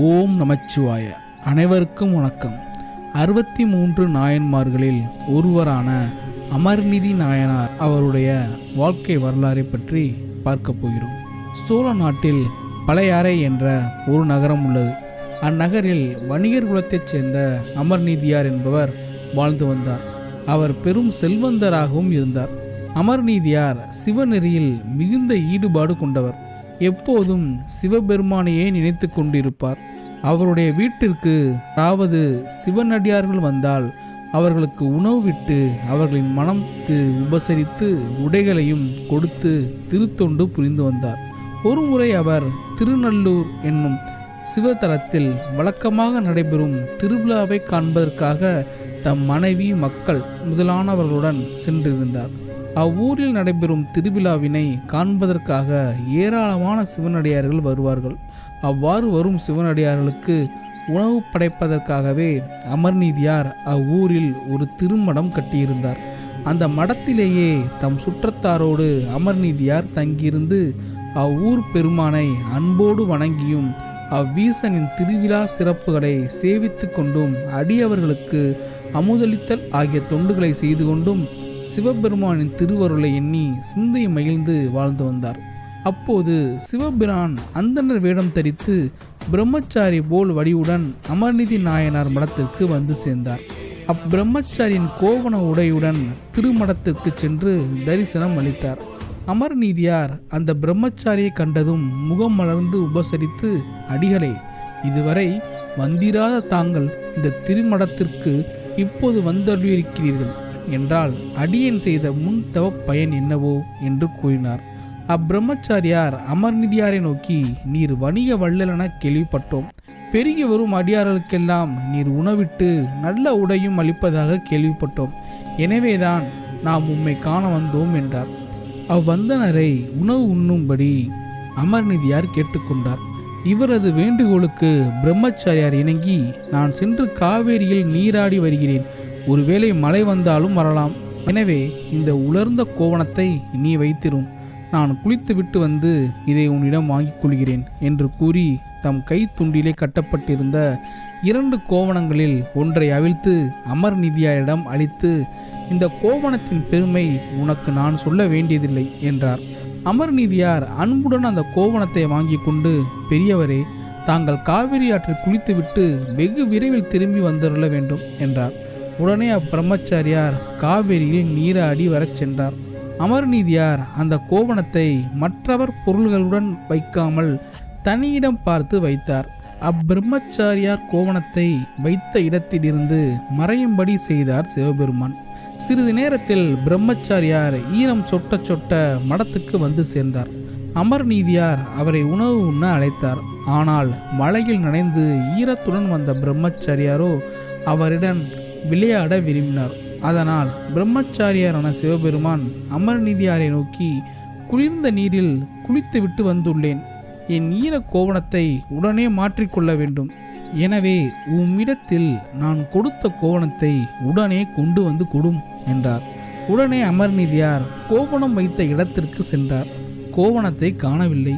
ஓம் நமச்சிவாய. அனைவருக்கும் வணக்கம். 63 நாயன்மார்களில் ஒருவரான அமர்நிதி நாயனார் அவருடைய வாழ்க்கை வரலாறை பற்றி பார்க்க போகிறோம். சோழ நாட்டில் பழையாறை என்ற ஒரு நகரம் உள்ளது. அந்நகரில் வணிகர் குலத்தைச் சேர்ந்த அமர்நீதியார் என்பவர் வாழ்ந்து வந்தார். அவர் பெரும் செல்வந்தராகவும் இருந்தார். அமர்நீதியார் சிவநெறியில் மிகுந்த ஈடுபாடு கொண்டவர். எப்போதும் சிவபெருமானையே நினைத்து கொண்டிருப்பார். அவருடைய வீட்டிற்கு அதாவது சிவனடியார்கள் வந்தால் அவர்களுக்கு உணவு விட்டு அவர்களின் மனத்து உபசரித்து உடைகளையும் கொடுத்து திருத்தொண்டு புரிந்து வந்தார். ஒருமுறை அவர் திருநள்ளூர் என்னும் சிவத்தலத்தில் வழக்கமாக நடைபெறும் திருவிழாவை காண்பதற்காக தம் மனைவி, மக்கள் முதலானவர்களுடன் சென்றிருந்தார். அவ்வூரில் நடைபெறும் திருவிழாவினை காண்பதற்காக ஏராளமான சிவனடியார்கள் வருவார்கள். அவ்வாறு வரும் சிவனடியார்களுக்கு உணவு படைப்பதற்காகவே அமர்நீதியார் அவ்வூரில் ஒரு திருமடம் கட்டியிருந்தார். அந்த மடத்திலேயே தம் சுற்றத்தாரோடு அமர்நீதியார் தங்கியிருந்து அவ்வூர் பெருமானை அன்போடு வணங்கியும் அவ்வீசனின் திருவிழா சிறப்புகளை சேவித்து கொண்டும் அடியவர்களுக்கு அமுதளித்தல் ஆகிய தொண்டுகளை செய்து கொண்டும் சிவபெருமானின் திருவருளை எண்ணி சிந்தை மகிழ்ந்து வாழ்ந்து வந்தார். அப்போது சிவபிரான் அந்தணர் வேடம் தரித்து பிரம்மச்சாரி போல் வடிவுடன் அமர்நிதி நாயனார் மடத்திற்கு வந்து சேர்ந்தார். அப்பிரம்மச்சாரியின் கோவண உடையுடன் திருமடத்திற்கு சென்று தரிசனம் அளித்தார். அமர்நீதியார் அந்த பிரம்மச்சாரியை கண்டதும் முகம் மலர்ந்து உபசரித்து, அடிகளே, இதுவரை வந்திராத தாங்கள் இந்த திருமடத்திற்கு இப்போது வந்தருளியிருக்கிறீர்கள் என்றால் அடியேன் செய்த முன் தவ பயன் என்னவோ என்று கூறினார். அப்பிரம்மச்சாரியார் அமர்நீதியாரை நோக்கி, நீர் வணிக வள்ளலென கேள்விப்பட்டோம். பெருகி வரும் அடியார்களுக்கெல்லாம் நீர் உணவிட்டு நல்ல உடையும் அளிப்பதாக கேள்விப்பட்டோம். எனவேதான் நாம் உம்மை காண வந்தோம் என்றார். அவ்வந்தனரை உணவு உண்ணும்படி அமர்நீதியார் கேட்டுக்கொண்டார். இவரது வேண்டுகோளுக்கு பிரம்மச்சாரியார் இணங்கி, நான் சென்று காவேரியில் நீராடி வருகிறேன். ஒருவேளை மழை வந்தாலும் வரலாம். எனவே இந்த உலர்ந்த கோவணத்தை நீ வைத்திரும். நான் குளித்து விட்டு வந்து இதை உன்னிடம் வாங்கிக் கொள்கிறேன் என்று கூறி தம் கை துண்டிலே கட்டப்பட்டிருந்த 2 கோவணங்களில் ஒன்றை அவிழ்த்து அமர்நீதியாரிடம் அளித்து, இந்த கோவணத்தின் பெருமை உனக்கு நான் சொல்ல வேண்டியதில்லை என்றார். அமர்நீதியார் அன்புடன் அந்த கோவணத்தை வாங்கி கொண்டு, பெரியவரே, தாங்கள் காவிரி ஆற்றில் குளித்துவிட்டு வெகு விரைவில் திரும்பி வந்துள்ள வேண்டும் என்றார். உடனே அப்பிரம்மச்சாரியார் காவேரியில் நீராடி வரச் சென்றார். அமர்நீதியார் அந்த கோவணத்தை மற்றவர் பொருள்களுடன் வைக்காமல் தனியிடம் பார்த்து வைத்தார். அப்பிரம்மச்சாரியார் கோவணத்தை வைத்த இடத்திலிருந்து மறையும்படி செய்தார் சிவபெருமான். சிறிது நேரத்தில் பிரம்மச்சாரியார் ஈரம் சொட்ட சொட்ட மடத்துக்கு வந்து சேர்ந்தார். அமர்நீதியார் அவரை உணவு உண்ண அழைத்தார். ஆனால் மழையில் நனைந்து ஈரத்துடன் வந்த பிரம்மச்சாரியாரோ அவரிடம் விளையாட விரும்பினார். அதனால் பிரம்மச்சாரியாரான சிவபெருமான் அமர்நீதியாரை நோக்கி, குளிர்ந்த நீரில் குளித்து விட்டு வந்துள்ளேன். என் ஈர கோவணத்தை உடனே மாற்றிக்கொள்ள வேண்டும். எனவே உம்மிடத்தில் நான் கொடுத்த கோவணத்தை உடனே கொண்டு வந்து கொடும் என்றார். உடனே அமர்நீதியார் கோவணம் வைத்த இடத்திற்கு சென்றார். கோவணத்தை காணவில்லை.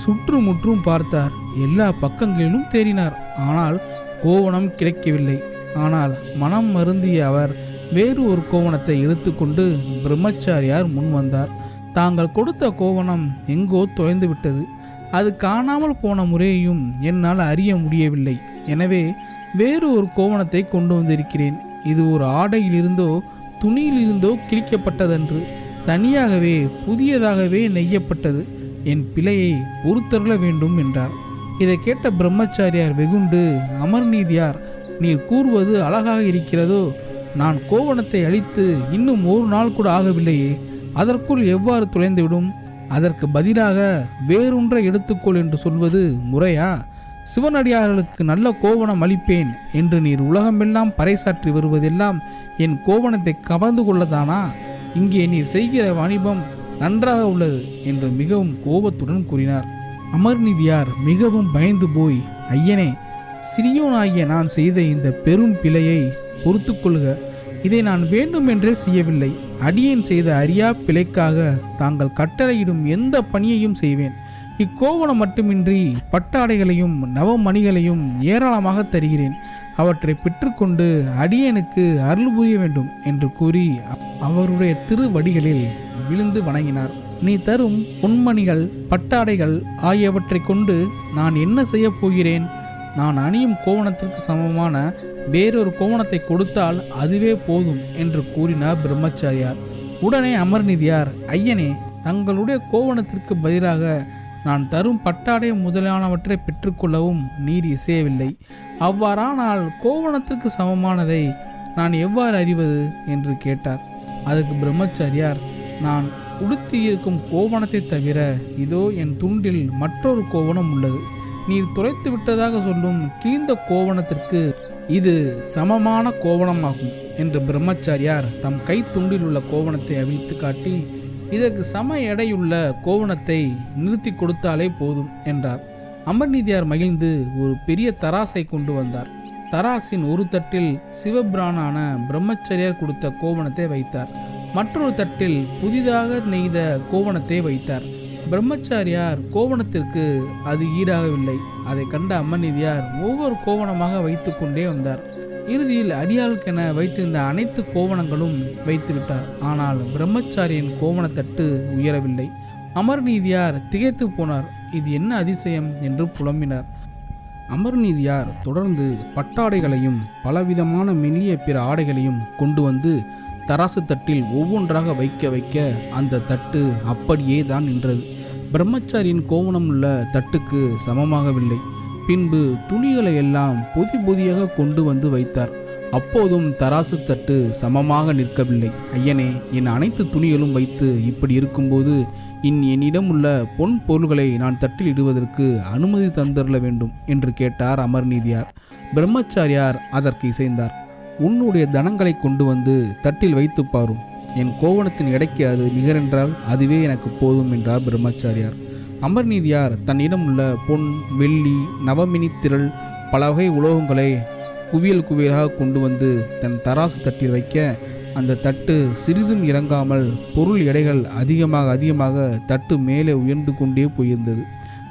சுற்றுமுற்றும் பார்த்தார். எல்லா பக்கங்களிலும் தேடினார். ஆனால் கோவணம் கிடைக்கவில்லை. ஆனால் மனம் மருந்திய அவர் வேறு ஒரு கோவணத்தை எடுத்துக்கொண்டு பிரம்மச்சாரியார் முன் வந்தார். தாங்கள் கொடுத்த கோவணம் எங்கோ தொலைந்து விட்டது. அது காணாமல் போன முறையையும் என்னால் அறிய முடியவில்லை. எனவே வேறு ஒரு கோவணத்தை கொண்டு வந்திருக்கிறேன். இது ஒரு ஆடையிலிருந்தோ துணியிலிருந்தோ கிழிக்கப்பட்டதன்று. தனியாகவே புதியதாகவே நெய்யப்பட்டது. என் பிழையை பொறுத்தருள வேண்டும் என்றார். இதை கேட்ட பிரம்மச்சாரியார் வெகுண்டு, அமர்நீதியார், நீர் கூறுவது அழகாக இருக்கிறதோ? நான் கோவணத்தை அளித்து இன்னும் 1 நாள் கூட ஆகவில்லையே, அதற்குள் எவ்வாறு தொலைந்துவிடும்? அதற்கு பதிலாக வேறொன்றை எடுத்துக்கொள் என்று சொல்வது முறையா? சிவனடியார்களுக்கு நல்ல கோவணம் அளிப்பேன் என்று நீர் உலகமெல்லாம் பறைசாற்றி வருவதெல்லாம் என் கோவணத்தை கவர்ந்து கொள்ளதானா? இங்கே நீர் செய்கிற வாணிபம் நன்றாக உள்ளது என்று மிகவும் கோபத்துடன் கூறினார். அமர்நீதியார் மிகவும் பயந்து போய், ஐயனே, சிறியோனாகிய நான் செய்த இந்த பெரும் பிழையை பொறுத்து கொள்க. இதை நான் வேண்டுமென்றே செய்யவில்லை. அடியேன் செய்த அறியா பிழைக்காக தாங்கள் கட்டளையிடும் எந்த பணியையும் செய்வேன். இக்கோவணம் மட்டுமின்றி பட்டாடைகளையும் நவமணிகளையும் ஏராளமாக தருகிறேன். அவற்றை பெற்றுக்கொண்டு அடியேனுக்கு அருள் புரிய வேண்டும் என்று கூறி அவருடைய திருவடிகளில் விழுந்து வணங்கினார். நீ தரும் பொன்மணிகள் பட்டாடைகள் ஆகியவற்றை கொண்டு நான் என்ன செய்ய போகிறேன்? நான் அணியும் கோவணத்திற்கு சமமான வேறொரு கோவணத்தை கொடுத்தால் அதுவே போதும் என்று கூறினார் பிரம்மச்சாரியார். உடனே அமர்நிதியார், ஐயனே, தங்களுடைய கோவணத்திற்கு பதிலாக நான் தரும் பட்டாடை முதலானவற்றை பெற்றுக்கொள்ளவும் நீர் இசையவில்லை. அவ்வாறானால் கோவணத்திற்கு சமமானதை நான் எவ்வாறு அறிவது என்று கேட்டார். அதற்கு பிரம்மச்சாரியார், நான் உடுத்தியிருக்கும் கோவணத்தை தவிர இதோ என் துண்டில் மற்றொரு கோவணம் உள்ளது. நீர் தொலைத்து விட்டதாக சொல்லும் கிழிந்த கோவணத்திற்கு இது சமமான கோவணமாகும் என்று பிரம்மச்சாரியார் தம் கை துண்டில் உள்ள கோவணத்தை அவிழ்த்து காட்டி, இதற்கு சம எடையுள்ள கோவணத்தை நிறுத்தி கொடுத்தாலே போதும் என்றார். அமர்நீதியார் மகிழ்ந்து ஒரு பெரிய தராசை கொண்டு வந்தார். தராசின் ஒரு தட்டில் சிவபிரானான பிரம்மச்சரியார் கொடுத்த கோவணத்தை வைத்தார். மற்றொரு தட்டில் புதிதாக நெய்த கோவணத்தை வைத்தார். பிரம்மச்சாரியார் கோவணத்திற்கு அது ஈடாகவில்லை. அதை கண்ட அமர்நீதியார் ஒவ்வொரு கோவணமாக வைத்து கொண்டே வந்தார். இறுதியில் அடியாளுக்கென வைத்திருந்த அனைத்து கோவணங்களும் வைத்துவிட்டார். ஆனால் பிரம்மச்சாரியின் கோவணத்தட்டு உயரவில்லை. அமர்நீதியார் திகைத்து போனார். இது என்ன அதிசயம் என்று புலம்பினார். அமர்நீதியார் தொடர்ந்து பட்டாடைகளையும் பலவிதமான மெல்லிய பிற ஆடைகளையும் கொண்டு வந்து தராசு தட்டில் ஒவ்வொன்றாக வைக்க வைக்க அந்த தட்டு அப்படியே தான் நின்றது. பிரம்மச்சாரியின் கோவணம் உள்ள தட்டுக்கு சமமாகவில்லை. பின்பு துணிகளை எல்லாம் பொதி பொதியாக கொண்டு வந்து வைத்தார். அப்போதும் தராசு தட்டு சமமாக நிற்கவில்லை. ஐயனே, என் அனைத்து துணிகளும் வைத்து இப்படி இருக்கும்போது என்னிடம் உள்ள பொன் பொருள்களை நான் தட்டில் இடுவதற்கு அனுமதி தந்தருள வேண்டும் என்று கேட்டார் அமர்நீதியார். பிரம்மச்சாரியார் அதற்கு இசைந்தார். உன்னுடைய தனங்களை கொண்டு வந்து தட்டில் வைத்து பாரும். என் கோவணத்தின் எடைக்கு அது நிகரென்றால் அதுவே எனக்கு போதும் என்றார் பிரம்மச்சாரியார். அமர்நீதியார் தன்னிடம் உள்ள பொன், வெள்ளி, நவமினி திரள், பல வகை உலோகங்களை குவியல் குவியலாக கொண்டு வந்து தன் தராசு தட்டில் வைக்க அந்த தட்டு சிறிதும் இறங்காமல் பொருள் எடைகள் அதிகமாக தட்டு மேலே உயர்ந்து கொண்டே போயிருந்தது.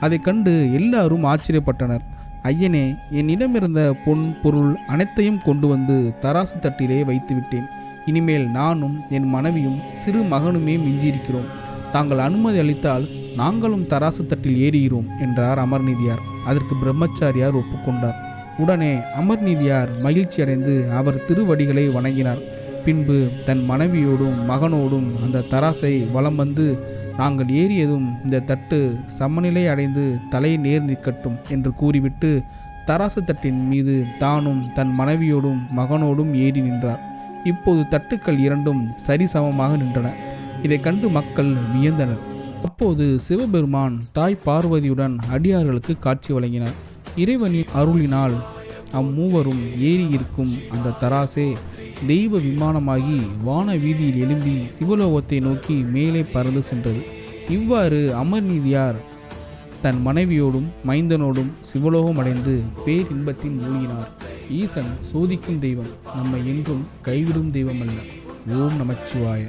அதை கண்டு எல்லாரும் ஆச்சரியப்பட்டனர். ஐயனே, என்னிடமிருந்த பொன் பொருள் அனைத்தையும் கொண்டு வந்து தராசு தட்டிலே வைத்துவிட்டேன். இனிமேல் நானும் என் மனைவியும் சிறு மகனுமே மிஞ்சியிருக்கிறோம். தாங்கள் அனுமதி அளித்தால் நாங்களும் தராசு தட்டில் ஏறுகிறோம் என்றார் அமர்நீதியார். அதற்கு பிரம்மச்சாரியார் ஒப்புக்கொண்டார். உடனே அமர்நீதியார் மகிழ்ச்சி அடைந்து அவர் திருவடிகளை வணங்கினார். பின்பு தன் மனைவியோடும் மகனோடும் அந்த தராசை வலம் வந்து, நாங்கள் ஏறியதும் இந்த தட்டு சமநிலை அடைந்து தலை நேர் நிற்கட்டும் என்று கூறிவிட்டு தராசு தட்டின் மீது தானும் தன் மனைவியோடும் மகனோடும் ஏறி நின்றார். இப்போது தட்டுக்கள் இரண்டும் சரிசமமாக நின்றன. இதை கண்டு மக்கள் வியந்தனர். அப்போது சிவபெருமான் தாய் பார்வதியுடன் அடியார்களுக்கு காட்சி வழங்கினார். இறைவனின் அருளினால் அம்மூவரும் ஏறி இருக்கும் அந்த தராசே தெய்வ விமானமாகி வான வீதியில் எழும்பி சிவலோகத்தை நோக்கி மேலே பறந்து சென்றது. இவ்வாறு அமர்நீதியார் தன் மனைவியோடும் மைந்தனோடும் சிவலோகம் அடைந்து பேரின்பத்தில் மூழ்கினார். ஈசன் சோதிக்கும் தெய்வம், நம்மை என்றும் கைவிடும் தெய்வம் அல்ல. ஓம் நமச்சிவாய.